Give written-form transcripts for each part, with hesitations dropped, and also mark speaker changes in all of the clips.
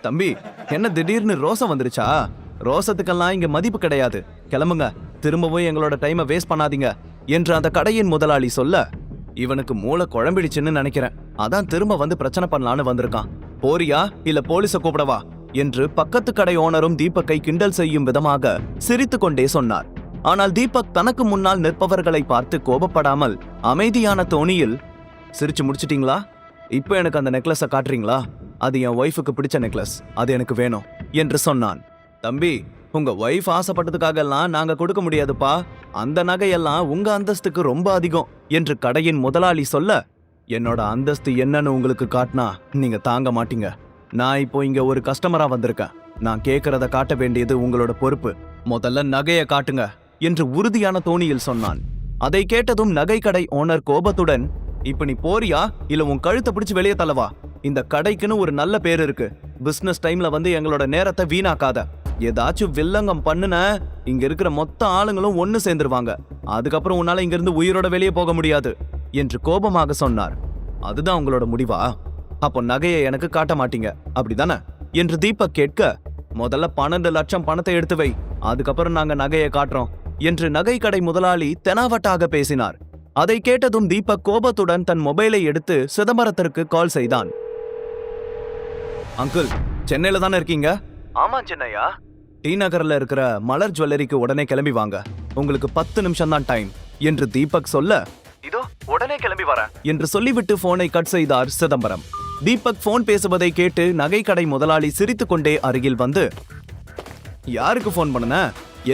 Speaker 1: தம்பி, என்ன திடீர்னு ரோசம் வந்துருச்சா? ரோசத்துக்கெல்லாம் இங்க மதிப்பு கிடையாது. கிளம்புங்க, திரும்பவும் எங்களோட டைமை வேஸ்ட் பண்ணாதீங்க என்று அந்த கடையின் முதலாளி சொல்ல, இவனுக்கு மூளை குழம்பிடுச்சுன்னு நினைக்கிறேன். அதான் திரும்ப வந்து பிரச்சனை பண்ணலான்னு வந்திருக்கான். போறியா இல்ல போலீஸ கூப்பிடவா என்று பக்கத்து கடை ஓனரும் தீபக்கை கிண்டல் செய்யும் விதமாக சிரித்து கொண்டே சொன்னார். ஆனால் தீபக் தனக்கு முன்னால் நிற்பவர்களை பார்த்து கோபப்படாமல் அமைதியான தோணியில், சிரிச்சு முடிச்சிட்டீங்களா? இப்ப எனக்கு அந்த நெக்லஸ காட்டுறீங்களா? அது என் ஒய்ஃபுக்கு பிடிச்ச நெக்லஸ், அது எனக்கு வேணும் என்று சொன்னான். தம்பி, உங்க ஒய்ஃப் ஆசைப்பட்டதுக்காக எல்லாம் நாங்க கொடுக்க முடியாதுப்பா. அந்த நகையெல்லாம் உங்க அந்தஸ்துக்கு ரொம்ப அதிகம் என்று கடையின் முதலாளி சொல்ல, என்னோட அந்தஸ்து என்னன்னு உங்களுக்கு காட்டினா நீங்க தாங்க மாட்டீங்க. நான் இப்போ இங்க ஒரு கஸ்டமரா வந்திருக்கேன். நான் கேட்கறத காட்ட வேண்டியது உங்களோட பொறுப்பு. முதல்ல நகைய காட்டுங்க என்று உறுதியான தோணியில் சொன்னான். அதை கேட்டதும் நகை கடை ஓனர் கோபத்துடன், இப்ப நீ போறியா இல்ல உன் கழுத்தை பிடிச்சு வெளியே தள்ளவா? இந்த கடைக்குன்னு ஒரு நல்ல பேர் இருக்கு. பிசினஸ் டைம்ல வந்து எங்களோட நேரத்தை வீணாக்காத. ஏதாச்சும் வில்லங்கம் பண்ணுன இங்க இருக்கிற மொத்த ஆளுங்களும் ஒன்னு சேர்ந்துருவாங்க. அதுக்கப்புறம் உன்னால இங்க இருந்து உயிரோட வெளியே போக முடியாது என்று கோபமாக சொன்னார். அதுதான் உங்களோட முடிவா? அப்போ நகையை எனக்கு காட்ட மாட்டீங்க, அப்படிதானே என்று தீபக் கேட்க, முதல்ல 12 லட்சம் பணத்தை எடுத்து வை, அதுக்கப்புறம் நாங்க நகையை காட்டுறோம் என்று நகை கடை முதலாளி தெனாவட்டாக பேசினார். அதை கேட்டதும் தீபக் கோபத்துடன் தன் மொபைலை எடுத்து சிதம்பரத்திற்கு கால் செய்தான். அங்கிள், சென்னையில தானே இருக்கீங்க? ஆமா சென்னையா. டி நகர்ல இருக்கிற மலர் ஜுவல்லரிக்கு உடனே கிளம்பி வாங்க. உங்களுக்கு 10 நிமிஷம் தான் டைம் என்று தீபக் சொல்ல, இதோ உடனே கிளம்பி வரேன் என்று சொல்லிவிட்டு போனை கட் செய்தார் சிதம்பரம். தீபக் போன் பேசுவதை கேட்டு நகை கடை முதலாளி சிரித்து கொண்டே அருகில் வந்து, யாருக்கு போன் பண்ணன?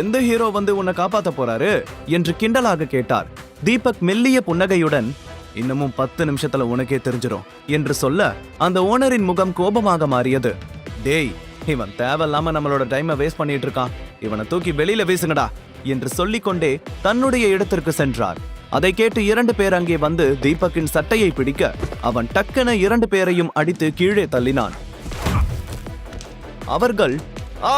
Speaker 1: எந்த ஹீரோ வந்து உன்னை காப்பாத்த போறாரு என்று கிண்டலாக கேட்டார். தீபக் மெல்லிய புன்னகையுடன், இன்னமும் 10 நிமிஷத்துல உனக்கே தெரிஞ்சிடும் என்று சொல்ல, அந்த ஓனரின் முகம் கோபமாக மாறியது. டேய், இவன் தேவையில்லாம நம்மளோட டைமை வேஸ்ட் பண்ணிட்டு இருக்கான், இவனை தூக்கி வெளியில வீசுங்கடா என்று சொல்லிக்கொண்டே தன்னுடைய இடத்திற்கு சென்றார். அதை கேட்டு 2 பேர் அங்கே வந்து தீபக்கின் சட்டையை பிடிக்க, அவன் டக்கென 2 பேரையும் அடித்து கீழே தள்ளினான். அவர்கள் ஆ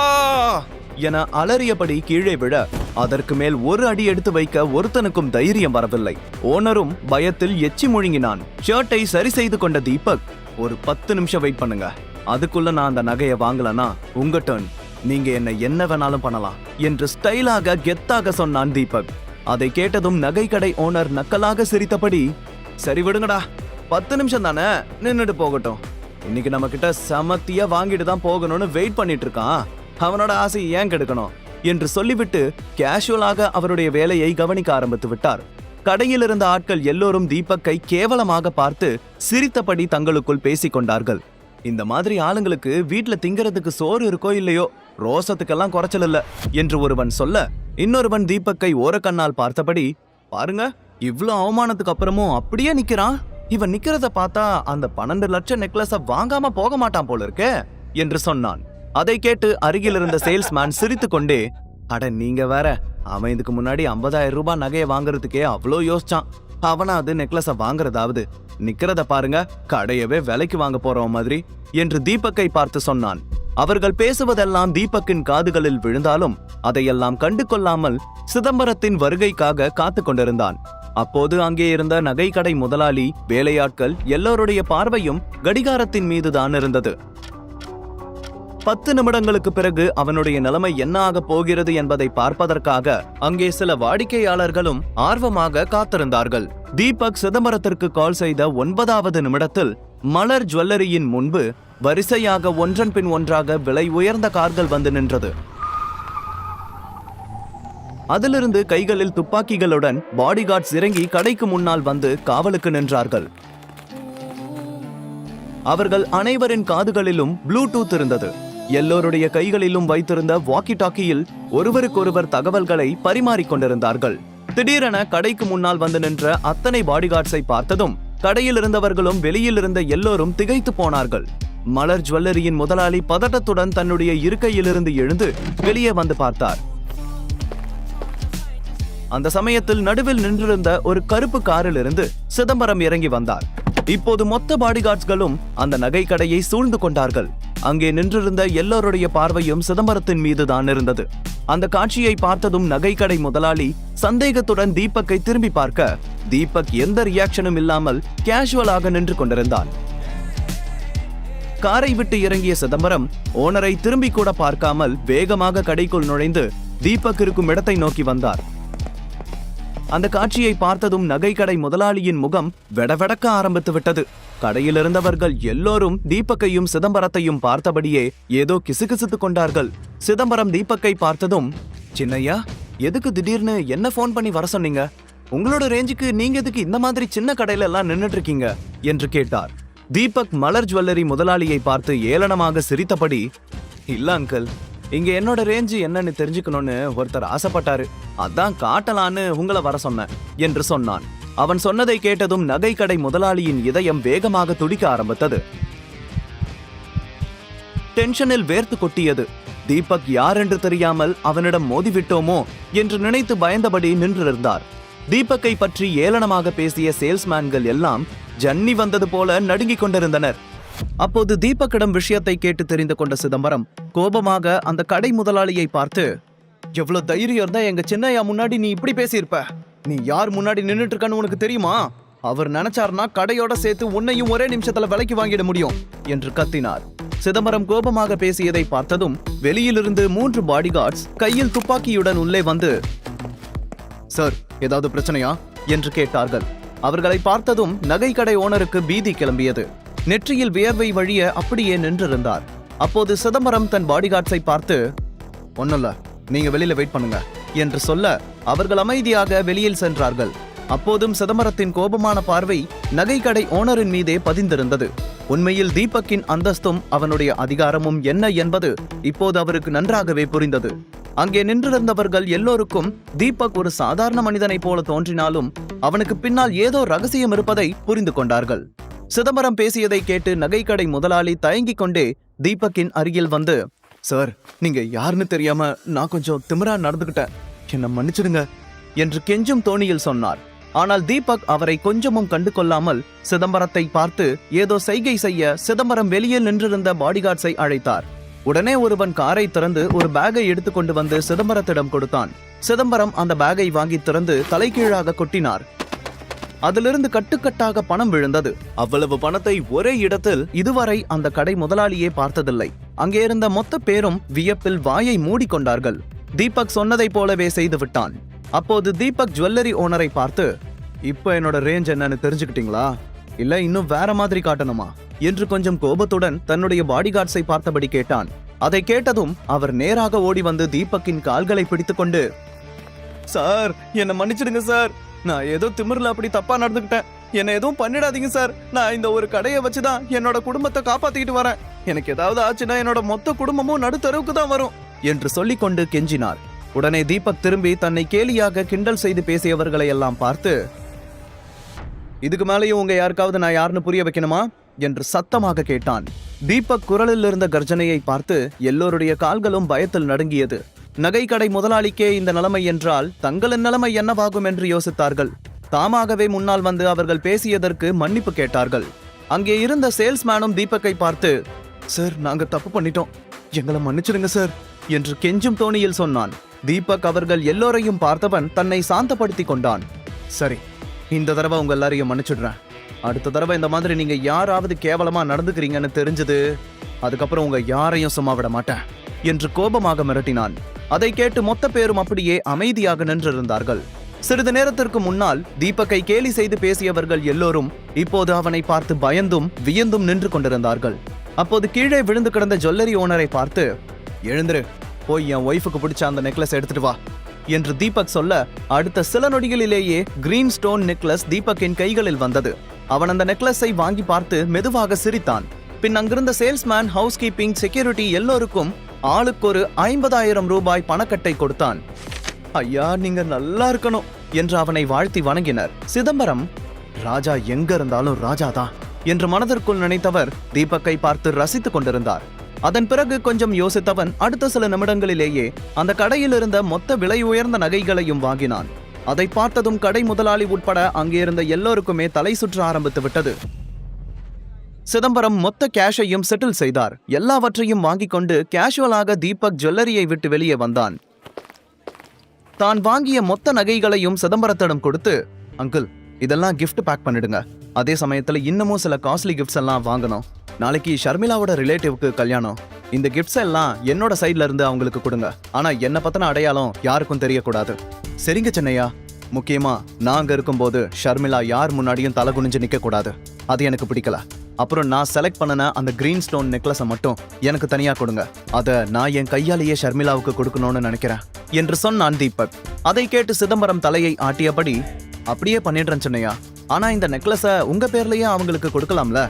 Speaker 1: என அலறியபடி கீழே விழ, அதற்கு மேல் ஒரு அடி எடுத்து வைக்க ஒருத்தனுக்கும் தைரியம் வரவில்லை. ஓனரும் பயத்தில் எச்சி முழுங்கினான். ஷர்ட்டை சரி செய்து கொண்ட தீபக், ஒரு 10 நிமிஷம் வெயிட் பண்ணுங்க, அதுக்குள்ள நான் அந்த நகையை வாங்கலனா உங்க டர்ன், நீங்க என்ன வேணாலும் பண்ணலாம் என்று ஸ்டைலாக கெத்தாக சொன்னான் தீபக். அதை கேட்டதும் நகை கடை ஓனர் நக்கலாக சிரித்தபடி, சரி விடுங்கடா, 10 நிமிஷம் தானே, நின்னுட்டு போகட்டும். இன்னைக்கு நம்ம கிட்ட சமத்தியா வாங்கிட்டு தான் போகணும்னு வெயிட் பண்ணிட்டு இருக்கான், அவனோட ஆசை ஏன் கெடுக்கணும் என்று சொல்லிவிட்டு கேஷுவலாக அவருடைய வேலையை கவனிக்க ஆரம்பித்து விட்டார். கடையில் இருந்த ஆட்கள் எல்லோரும் தீபக்கை கேவலமாக பார்த்து சிரித்தபடி தங்களுக்குள் பேசிக் கொண்டார்கள். இந்த மாதிரி ஆளுங்களுக்கு வீட்டுல திங்கிறதுக்கு சோறு இருக்கோ இல்லையோ, ரோசத்துக்கெல்லாம் குறைச்சல் இல்ல என்று ஒருவன் சொல்ல, இன்னொருவன் தீபக்கை ஓரக்கண்ணால் பார்த்தபடி, பாருங்க, இவ்ளோ அவமானத்துக்கு அப்புறமும் அப்படியே நிக்கிறான், இவன் நிக்கிறத பார்த்தா அந்த 12 லட்சம் நெக்லஸ வாங்காம போக மாட்டான் போல இருக்கே என்று சொன்னான். அதை கேட்டு அருகில் இருந்த சேல்ஸ்மேன் சிரித்து கொண்டே, அட நீங்க வேற, அவன் இதுக்கு முன்னாடி 50,000 ரூபாய் நகையை வாங்குறதுக்கே அவ்வளோ யோசிச்சான், அவனாவது நெக்லஸ வாங்குறதாவது, நிக்கிறத பாருங்க, கடையவே விலைக்கு வாங்க போறவன் மாதிரி என்று தீபக்கை பார்த்து சொன்னான். அவர்கள் பேசுவதெல்லாம் தீபக்கின் காதுகளில் விழுந்தாலும் அதையெல்லாம் கண்டு கொள்ளாமல் சிதம்பரத்தின் வருகைக்காக காத்து கொண்டிருந்தான். அப்போது அங்கே இருந்த நகை கடை முதலாளி, வேலையாட்கள் எல்லோருடைய பார்வையும் கடிகாரத்தின் மீதுதான் இருந்தது. 10 நிமிடங்களுக்கு பிறகு அவனுடைய நிலைமை என்ன ஆக போகிறது என்பதை பார்ப்பதற்காக அங்கே சில வாடிக்கையாளர்களும் ஆர்வமாக காத்திருந்தார்கள். தீபக் சிதம்பரத்திற்கு கால் செய்த 9வது நிமிடத்தில் மலர் ஜுவல்லரியின் முன்பு வரிசையாக ஒன்றன் பின் ஒன்றாக விலை உயர்ந்த கார்கள் வந்து நின்றது. அதிலிருந்து கைகளில் துப்பாக்கிகளுடன் பாடிகார்ட்ஸ் இறங்கி கடைக்கு முன்னால் வந்து காவலுக்கு நின்றார்கள். அவர்கள் அனைவரின் காதுகளிலும் ப்ளூடூத் இருந்தது. எல்லோருடைய கைகளிலும் வைத்திருந்த வாக்கி டாக்கியில் ஒருவருக்கொருவர் தகவல்களை பரிமாறிக்கொண்டிருந்தார்கள். திடீரென கடைக்கு முன்னால் வந்து நின்ற அத்தனை பாடிகார்ட்ஸை பார்த்ததும் கடையில் இருந்தவர்களும் வெளியில் இருந்த எல்லோரும் திகைத்து போனார்கள். மலர் ஜுவல்லரியின் முதலாளி பதட்டத்துடன் தன்னுடைய இருக்கையிலிருந்து எழுந்து வெளியே வந்து பார்த்தார். அந்த சமயத்தில் நடுவில் நின்றிருந்த ஒரு கருப்பு காரில் இருந்து சிதம்பரம் இறங்கி வந்தார். இப்போது மொத்த பாடிகார்ட்ஸ்களும் அந்த நகை கடையை சூழ்ந்து கொண்டார்கள். அங்கே நின்றிருந்த எல்லோருடைய பார்வையும் சிதம்பரத்தின் மீதுதான் இருந்தது. அந்த காட்சியை பார்த்ததும் நகை கடை முதலாளி சந்தேகத்துடன் தீபக்கை திரும்பி பார்க்க, தீபக் எந்த ரியாக்ஷனும் இல்லாமல் கேஷுவலாக நின்று கொண்டிருந்தான். காரை விட்டு இறங்கிய சிதம்பரம் ஓனரை திரும்பி கூட பார்க்காமல் வேகமாக கடைக்குள் நுழைந்து தீபக் இருக்கும் இடத்தை நோக்கி வந்தார். அந்த காட்சியை பார்த்ததும் நகைக்கடை முதலாளியின் முகம் வெடவெடக்க ஆரம்பித்து விட்டது. கடையில் இருந்தவர்கள் எல்லோரும் தீபக்கையும் சிதம்பரத்தையும் பார்த்தபடியே ஏதோ கிசுகிசுத்துக் கொண்டார்கள். சிதம்பரம் தீபக்கை பார்த்ததும், சின்னையா, எதுக்கு திடீர்னு என்ன போன் பண்ணி வர சொன்னீங்க? உங்களோட ரேஞ்சுக்கு நீங்க எதுக்கு இந்த மாதிரி சின்ன கடையில எல்லாம் நின்னுட்டு இருக்கீங்க என்று கேட்டார். தீபக் மலர் ஜுவல்லரி முதலாளியை பார்த்து ஏளனமாக சிரித்தபடி, இல்ல அங்கிள், இங்க என்னோட ரேஞ்சு என்னன்னு தெரிஞ்சுக்கணும்னு ஒருத்தர் ஆசைப்பட்டாரு, அதான் காட்டலான்னு உங்களை வர சொன்னேன் என்று சொன்னான். அவன் சொன்னதை கேட்டதும் நகைக்கடை முதலாளியின் இதயம் வேகமாக துடிக்க ஆரம்பித்தது. டென்ஷனில் வேர்த்து கொட்டியது. தீபக் யார் என்று தெரியாமல் அவனிடம் மோதிவிட்டோமோ என்று நினைத்து பயந்தபடி நின்றிருந்தார். தீபக்கை பற்றி ஏளனமாக பேசிய சேல்ஸ்மேன்கள் எல்லாம் ஜன்னி வந்தது போல நடுங்கிக் கொண்டிருந்தனர். அப்போது தீபக்கிடம் விஷயத்தை கேட்டு தெரிந்து கொண்ட சிதம்பரம் கோபமாக அந்த கடை முதலாளியை பார்த்து, எவ்வளவு தைரியம் இருந்தா எங்க சின்னையா முன்னாடி நீ இப்படி பேசியிருப்ப? நீ யார் முன்னாடி நின்னுட்டு இருக்கன்னு உனக்கு தெரியுமா? அவர் நினைச்சார்னா கடையோட சேர்த்து உன்னையும் ஒரே நிமிஷத்துல விலைக்கு வாங்கிட முடியும் என்று கத்தினார். சிதம்பரம் கோபமாக பேசியதை பார்த்ததும் வெளியிலிருந்து 3 பாடிகார்ட்ஸ் கையில் துப்பாக்கியுடன் உள்ளே வந்து, சார், ஏதாவது பிரச்சனையா என்று கேட்டார்கள். அவர்களை பார்த்ததும் நகைக்கடை ஓனருக்கு பீதி கிளம்பியது. நெற்றியில் வியர்வை வழிய அப்படியே நின்றிருந்தார். அப்போது சிதம்பரம் தன் பாடிகார்ட்ஸை பார்த்து, ஒண்ணுல்ல, நீங்க வெளியில வெயிட் பண்ணுங்க என்று சொல்ல அவர்கள் அமைதியாக வெளியில் சென்றார்கள். அப்போதும் சிதம்பரத்தின் கோபமான பார்வை நகைக்கடை ஓனரின் மீதே பதிந்திருந்தது. உண்மையில் தீபக்கின் அந்தஸ்தும் அவனுடைய அதிகாரமும் என்ன என்பது இப்போது அவருக்கு நன்றாகவே புரிந்தது. அங்கே நின்றிருந்தவர்கள் எல்லோருக்கும் தீபக் ஒரு சாதாரண மனிதனைப் போல தோன்றினாலும் அவனுக்கு பின்னால் ஏதோ ரகசியம் இருப்பதை புரிந்து கொண்டார்கள். சிதம்பரம் பேசியதை கேட்டு நகைக்கடை முதலாளி தயங்கிக் கொண்டே தீபக்கின் அருகில் வந்து, சார், நீங்க யாருன்னு தெரியாம நான் கொஞ்சம் திமிரா நடந்துகிட்டேன், என்ன மன்னிச்சிடுங்க என்று கெஞ்சும் தோணியில் சொன்னார். ஆனால் தீபக் அவரை கொஞ்சமும் கண்டு கொள்ளாமல் சிதம்பரத்தை பார்த்து ஏதோ செய்கை செய்ய சிதம்பரம் வெளியே நின்றிருந்த பாடிகார்ட்ஸை அழைத்தார். உடனே ஒருவன் காரை திறந்து ஒரு பேக்கை எடுத்துக்கொண்டு வந்து சிதம்பரத்திடம் கொடுத்தான். சிதம்பரம் அந்த பேக்கை வாங்கி திறந்து தலைகீழாக கொட்டினார். அதிலிருந்து கட்டுக்கட்டாக பணம் விழுந்தது. அவ்வளவு பணத்தை ஒரே இடத்தில் இதுவரை அந்த கடை முதலாளியே பார்த்ததில்லை. அங்கே இருந்த மொத்த பேரும் வியப்பில் வாயை மூடிக்கொண்டார்கள். தீபக் சொன்னதை போலவே செய்து விட்டான். அப்போது தீபக் ஜுவல்லரி ஓனரை பார்த்து, இப்ப என்னோட ரேஞ்ச் என்னன்னு தெரிஞ்சுக்கிட்டீங்களா, இல்ல இன்னும் வேற மாதிரி காட்டணுமா என்று கொஞ்சம் கோபத்துடன் தன்னுடைய பாடிகார்ட்ஸை பார்த்தபடி கேட்டான். அதை கேட்டதும் அவர் நேராக ஓடி வந்து தீபக்கின் கால்களை பிடித்துக்கொண்டு, சார், என்ன மன்னிச்சிடுங்க சார், நான் ஏதோ திமிர்ல அப்படி தப்பா நடந்துக்கிட்டேன், என்ன எதுவும் பண்ணிடாதீங்க சார், நான் இந்த ஒரு கடையை வச்சுதான் என்னோட குடும்பத்தை காப்பாத்திக்கிட்டு வரேன், எனக்கு ஏதாவது ஆச்சுன்னா என்னோட மொத்த குடும்பமும் நடுத்தருவுக்கு தான் வரும் என்று சொல்லிக்கொண்டு கெஞ்சினார். உடனே தீபக் திரும்பி தன்னை கேலியாக கிண்டல் செய்து பேசியவர்களை எல்லாம் பார்த்து, இதுக்கு மேலேயும் உங்க யாருக்காவது நான் யாருன்னு புரிய வைக்கணுமா என்று சத்தமாக கேட்டான். தீபக் குரலில் இருந்த கர்ஜனையை பார்த்து எல்லோருடைய கால்களும் பயத்தில் நடுங்கியது. நகைக்கடை முதலாளிக்கே இந்த நிலைமை என்றால் தங்களின் நிலைமை என்னவாகும் என்று யோசித்தார்கள். தாமாகவே முன்னால் வந்து அவர்கள் பேசியதற்கு மன்னிப்பு கேட்டார்கள். அங்கே இருந்த சேல்ஸ்மேனும் தீபக்கை பார்த்து, சார், நாங்க தப்பு பண்ணிட்டோம், எங்களை மன்னிச்சிடுங்க சார் என்று கெஞ்சும் தோணியில் சொன்னான். தீபக் அவர்கள் எல்லோரையும் பார்த்தவன் தன்னை சாந்தப்படுத்தி கொண்டான். சரி, இந்த தடவை உங்க எல்லாரையும் மன்னிச்சிடுறேன். அடுத்த தடவை இந்த மாதிரி நீங்க யாராவது கேவலமா நடந்துக்கிறீங்கன்னு தெரிஞ்சது, அதுக்கப்புறம் உங்க யாரையும் சும்மா விட மாட்டேன் என்று கோபமாக மிரட்டினான். அதை கேட்டு மொத்த பேரும் அப்படியே அமைதியாக நின்றிருந்தார்கள். சிறிது நேரத்திற்கு முன்னால் தீபக்கை கேலி செய்து பேசியவர்கள் எல்லோரும் இப்போது அவனை பார்த்து பயந்தும் வியந்தும் நின்று கொண்டிருந்தார்கள். அப்போது கீழே விழுந்து கிடந்த ஜுவல்லரி ஓனரை பார்த்து, எழுந்திரு, போய் என் ஒய்ஃபுக்கு பிடிச்ச அந்த நெக்லஸ் எடுத்துட்டு வா என்று தீபக் சொல்ல அடுத்த சில நொடிகளிலேயே கிரீன் ஸ்டோன் நெக்லஸ் தீபக்கின் கைகளில் வந்தது. அவன் அந்த நெக்லஸை வாங்கி பார்த்து மெதுவாக சிரித்தான். பின் அங்கிருந்த சேல்ஸ்மேன், ஹவுஸ் கீப்பிங், செக்யூரிட்டி எல்லோருக்கும் ஆளுக்கு ஒரு 50,000 ரூபாய் பணக்கட்டை கொடுத்தான். ஐயா, நீங்க நல்லா இருக்கணும் என்று அவனை வாழ்த்தி வணங்கினர். சிதம்பரம், ராஜா எங்க இருந்தாலும் ராஜாதான் என்று மனதிற்குள் நினைத்தவர் தீபக்கை பார்த்து ரசித்துக் கொண்டிருந்தார். அதன் பிறகு கொஞ்சம் யோசித்தவன் அடுத்த சில நிமிடங்களிலேயே அந்த கடையில் இருந்த மொத்த விலை உயர்ந்த நகைகளையும் வாங்கினான். அதை பார்த்ததும் கடை முதலாளி உட்பட அங்கே இருந்த எல்லோருக்குமே தலை சுற்ற ஆரம்பித்து விட்டது. சிதம்பரம் மொத்த கேஷையும் செட்டில் செய்தார். எல்லாவற்றையும் வாங்கிக் கொண்டு கேஷுவலாக தீபக் ஜுவல்லரியை விட்டு வெளியே வந்தான். தான் வாங்கிய மொத்த நகைகளையும் சிதம்பரத்திடம் கொடுத்து, அங்கிள், இதெல்லாம் கிஃப்ட் பேக் பண்ணிடுங்க, அதே சமயத்துல இன்னமும் சில காஸ்ட்லி கிஃப்ட்ஸ் எல்லாம் வாங்கணும், நாளைக்கு ஷர்மிளாவோட ரிலேட்டிவ்க்கு கல்யாணம். இந்த கிஃப்ட்ஸ் எல்லாம் என்னோட சைட்ல இருந்து அவங்களுக்கு கொடுங்க. ஆனா என்ன பத்தின அடையாளம் யாருக்கும் தெரியக்கூடாது. சரிங்க சின்னையா. முக்கியமா நான் அங்க இருக்கும்போது ஷர்மிளா யார் முன்னாடியும் தலை குனிஞ்சு நிக்க கூடாது. அது எனக்கு பிடிக்கல. அப்புறம் நான் செலக்ட் பண்ணன அந்த கிரீன் ஸ்டோன் நெக்லஸை மட்டும் எனக்கு தனியா கொடுங்க. அத நான் என் கையாலேயே ஷர்மிளாவுக்கு கொடுக்கணும்னு நினைக்கிறேன் என்று சொன்னான் தீபக். அதை கேட்டு சிதம்பரம் தலையை ஆட்டியபடி, அப்படியே பண்ணிடுறேன் சின்னையா. ஆனா இந்த நெக்லஸை உங்க பேர்லயே அவங்களுக்கு கொடுக்கலாம்ல?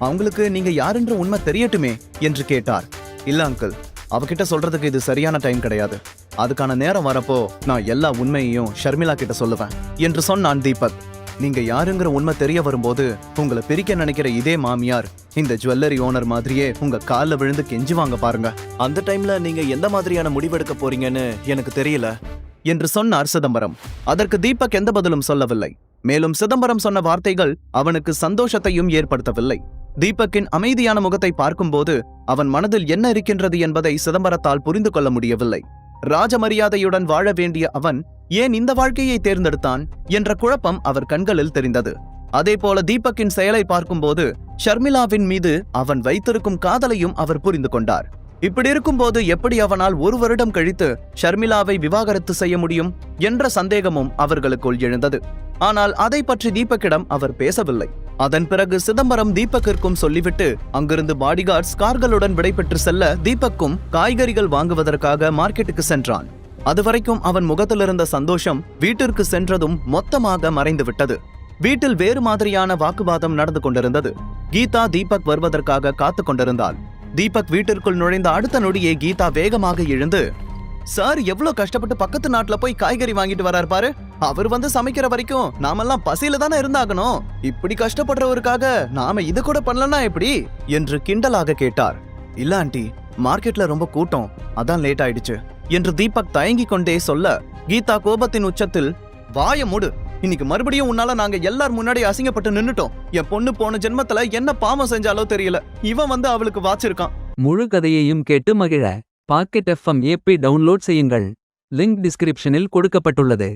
Speaker 1: அவங்களுக்கு நீங்க யாருன்ற உண்மை தெரியட்டுமே என்று கேட்டார். இல்ல அங்கிள், அவகிட்ட சொல்றதுக்கு இது சரியான டைம் கிடையாது. அதுக்கான நேரம் வரப்போ நான் எல்லா உண்மையையும் ஷர்மிளா கிட்ட சொல்லுவேன் என்று சொன்னான் தீபக். நீங்க யாருங்கிற உண்மை தெரிய வரும்போது உங்களை பிரிக்க நினைக்கிற இதே மாமியார் இந்த ஜுவல்லரி ஓனர் மாதிரியே உங்க கால்ல விழுந்து கெஞ்சுவாங்க பாருங்க. அந்த டைம்ல நீங்க எந்த மாதிரியான முடிவெடுக்க போறீங்கன்னு எனக்கு தெரியல என்று சொன்னார் சிதம்பரம். அதற்கு தீபக் எந்த பதிலும் சொல்லவில்லை. மேலும் சிதம்பரம் சொன்ன வார்த்தைகள் அவனுக்கு சந்தோஷத்தையும் ஏற்படுத்தவில்லை. தீபக்கின் அமைதியான முகத்தை பார்க்கும்போது அவன் மனதில் என்ன இருக்கின்றது என்பதை சிதம்பரத்தால் புரிந்து கொள்ள முடியவில்லை. ராஜமரியாதையுடன் வாழ வேண்டிய அவன் ஏன் இந்த வாழ்க்கையை தேர்ந்தெடுத்தான் என்ற குழப்பம் அவர் கண்களில் தெரிந்தது. அதேபோல தீபக்கின் செயலை பார்க்கும்போது ஷர்மிளாவின் மீது அவன் வைத்திருக்கும் காதலையும் அவர் புரிந்து கொண்டார். இப்படி இருக்கும்போது எப்படி அவனால் 1 வருடம் கழித்து ஷர்மிளாவை விவாகரத்து செய்ய முடியும் என்ற சந்தேகமும் அவர்களுக்குள் எழுந்தது. ஆனால் அதை பற்றி தீபக்கிடம் அவர் பேசவில்லை. அதன் பிறகு சிதம்பரம் தீபக்கிற்கும் சொல்லிவிட்டு அங்கிருந்து பாடிகார்ட்ஸ் கார்களுடன் விடைபெற்று செல்ல தீபக்கும் காய்கறிகள் வாங்குவதற்காக மார்க்கெட்டுக்கு சென்றான். அதுவரைக்கும் அவன் முகத்திலிருந்த சந்தோஷம் வீட்டிற்கு சென்றதும் மொத்தமாக மறைந்துவிட்டது. வீட்டில் வேறு மாதிரியான வாக்குவாதம் நடந்து கொண்டிருந்தது. கீதா தீபக் வருவதற்காக காத்து கொண்டிருந்தாள். தீபக் வீட்டிற்குள் நுழைந்த அடுத்த நொடியே கீதா வேகமாக எழுந்து, சார் எவ்வளவு கஷ்டப்பட்டு பக்கத்து நாட்டுல போய் காய்கறி வாங்கிட்டு வரார் பாரு. அவர் வந்து சமைக்கிற வரைக்கும் நாமெல்லாம் பசியில தானே இருந்தாகணும். இப்படி கஷ்டப்படுறவருக்காக நாம இது கூட பண்ணலன்னா எப்படி என்று கிண்டலாக கேட்டார். இல்ல ஆண்டி, மார்க்கெட்ல ரொம்ப கூட்டம், அதான் லேட் ஆயிடுச்சு என்று தீபக் தயங்கி கொண்டே சொல்ல, கீதா கோபத்தின் உச்சத்தில், வாய மூடு. இன்னைக்கு மறுபடியும் உன்னால நாங்க எல்லார் முன்னாடி அசிங்கப்பட்டு நின்னுட்டோம். என் பொண்ணு போன ஜென்மத்துல என்ன பாவம் செஞ்சாலோ தெரியல, இவன் வந்து அவளுக்கு வாச்சிருக்கான்.
Speaker 2: முழு கதையையும் கேட்டு மகிழ பாக்கெட் FM ஆப்பை டவுன்லோட் செய்யுங்கள். லிங்க் டிஸ்கிரிப்ஷனில் கொடுக்கப்பட்டுள்ளது.